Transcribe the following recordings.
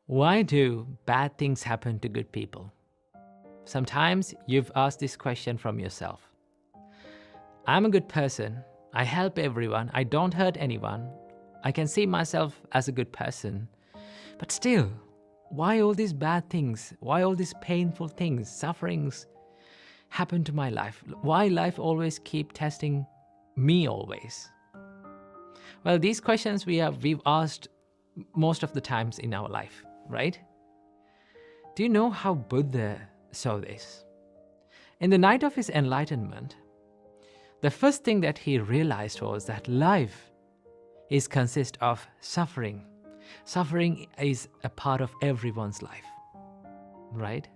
Why do bad things happen to good people? Sometimes you've asked this question from yourself. I'm a good person. I help everyone. I don't hurt anyone. I can see myself as a good person. But still, why all these bad things? Why all these painful things, sufferings happen to my life? Why life always keep testing me always? Well, these questions we've asked most of the times in our life, right? Do you know how Buddha saw this? In the night of his enlightenment, the first thing that he realized was that life is consist of suffering. Suffering is a part of everyone's life, right?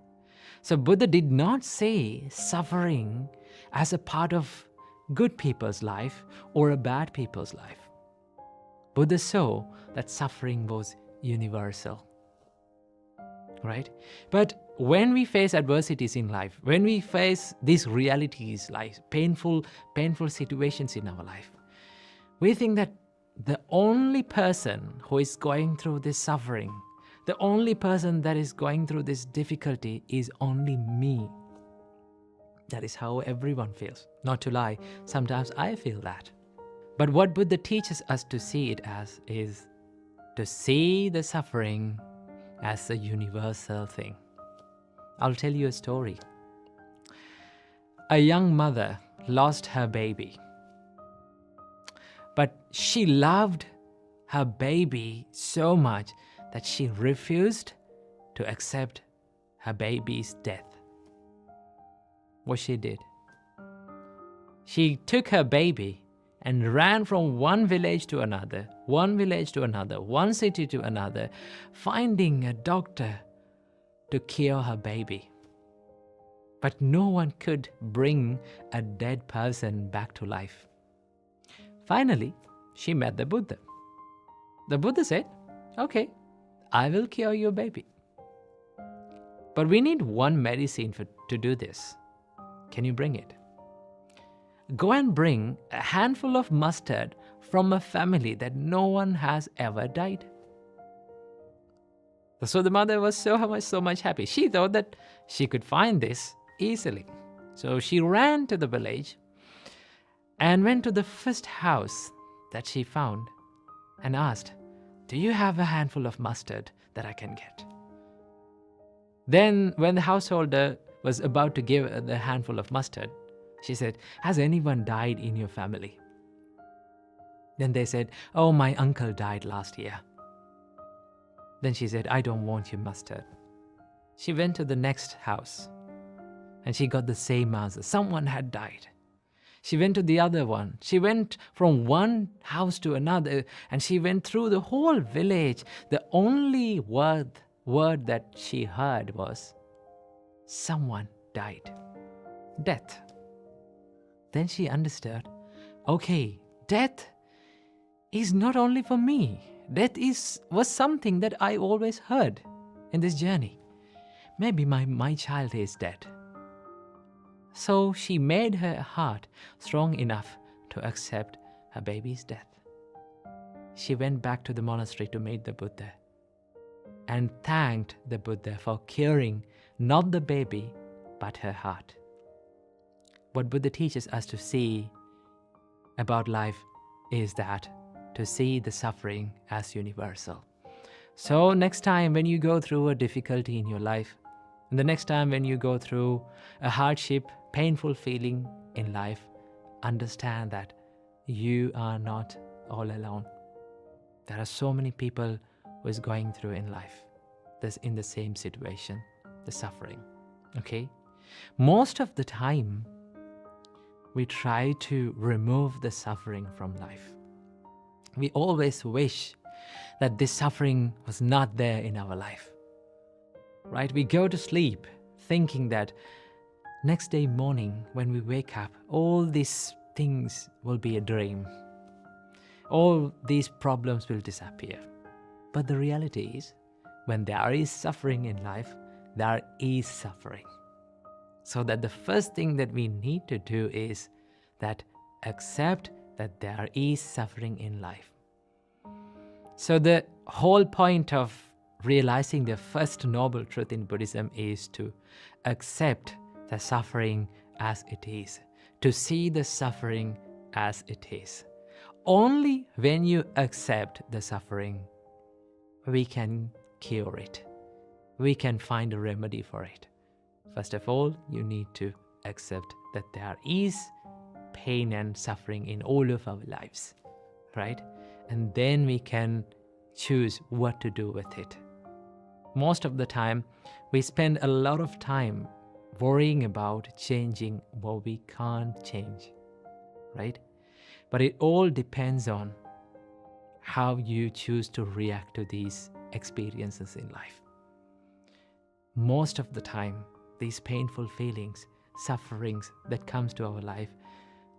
So Buddha did not say suffering as a part of good people's life or a bad people's life. Buddha saw that suffering was universal, right? But when we face adversities in life, when we face these realities like painful situations in our life, we think that the only person who is going through this suffering, the only person that is going through this difficulty is only me. That is how everyone feels. Not to lie, sometimes I feel that. But what Buddha teaches us to see it as is to see the suffering as a universal thing. I'll tell you a story. A young mother lost her baby. But she loved her baby so much that she refused to accept her baby's death. What she did? She took her baby and ran from one village to another, one city to another, finding a doctor to cure her baby. But no one could bring a dead person back to life. Finally, she met the Buddha. The Buddha said, "Okay, I will cure your baby. But we need one medicine to do this. Can you bring it? Go and bring a handful of mustard from a family that no one has ever died." So the mother was so much happy. She thought that she could find this easily. So she ran to the village and went to the first house that she found and asked, "Do you have a handful of mustard that I can get?" Then when the householder was about to give the handful of mustard, she said, "Has anyone died in your family?" Then they said, "Oh, my uncle died last year." Then she said, "I don't want your mustard." She went to the next house and she got the same answer. Someone had died. She went to the other one. She went from one house to another and she went through the whole village. The only word that she heard was, "Someone died." Death. Then she understood, okay, death is not only for me. Death was something that I always heard in this journey. Maybe my child is dead. So she made her heart strong enough to accept her baby's death. She went back to the monastery to meet the Buddha and thanked the Buddha for curing not the baby, but her heart. What Buddha teaches us to see about life is that to see the suffering as universal. So next time when you go through a difficulty in your life, and the next time when you go through a hardship, painful feeling in life, understand that you are not all alone. There are so many people who is going through in life that's in the same situation, the suffering. Okay? Most of the time, we try to remove the suffering from life. We always wish that this suffering was not there in our life. Right? We go to sleep thinking that next day morning when we wake up, all these things will be a dream. All these problems will disappear. But the reality is, when there is suffering in life, there is suffering. So that the first thing that we need to do is that accept that there is suffering in life. So the whole point of realizing the first noble truth in Buddhism is to accept the suffering as it is, to see the suffering as it is. Only when you accept the suffering, we can cure it. We can find a remedy for it. First of all, you need to accept that there is pain and suffering in all of our lives, right? And then we can choose what to do with it. Most of the time, we spend a lot of time worrying about changing what we can't change, right? But it all depends on how you choose to react to these experiences in life. Most of the time, these painful feelings, sufferings that comes to our life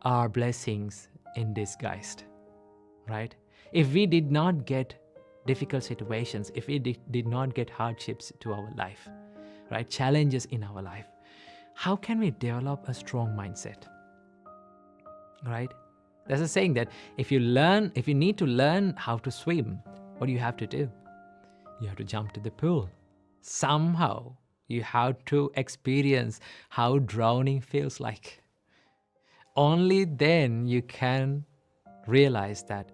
are blessings in disguise, right? If we did not get difficult situations, if we did not get hardships to our life, right, challenges in our life, how can we develop a strong mindset, right? There's a saying that if you need to learn how to swim, what do you have to do? You have to jump to the pool. Somehow, you have to experience how drowning feels like. Only then you can realize that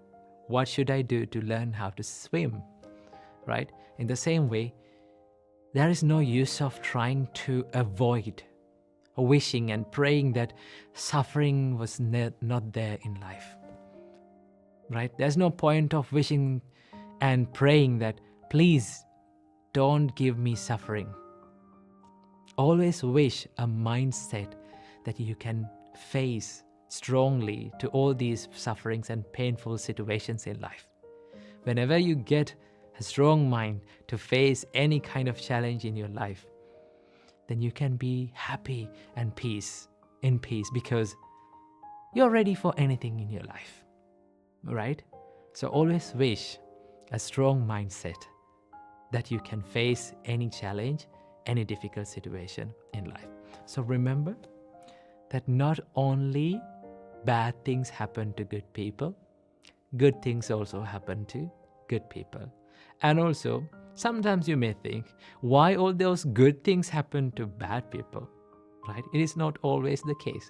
what should I do to learn how to swim, right? In the same way, there is no use of trying to avoid wishing and praying that suffering was not there in life, right? There's no point of wishing and praying that, please don't give me suffering. Always wish a mindset that you can face strongly to all these sufferings and painful situations in life. Whenever you get a strong mind to face any kind of challenge in your life, then you can be happy and in peace because you're ready for anything in your life, right? So always wish a strong mindset that you can face any challenge, any difficult situation in life. So remember that not only bad things happen to good people, good things also happen to good people. And also, sometimes you may think, why all those good things happen to bad people, right? It is not always the case.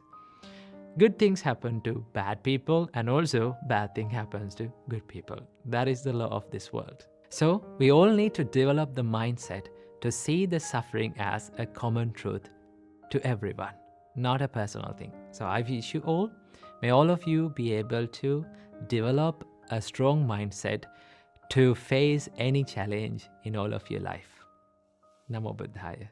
Good things happen to bad people, and also bad thing happens to good people. That is the law of this world. So we all need to develop the mindset to see the suffering as a common truth to everyone, not a personal thing. So I wish you all, may all of you be able to develop a strong mindset to face any challenge in all of your life. Namo Buddhaya.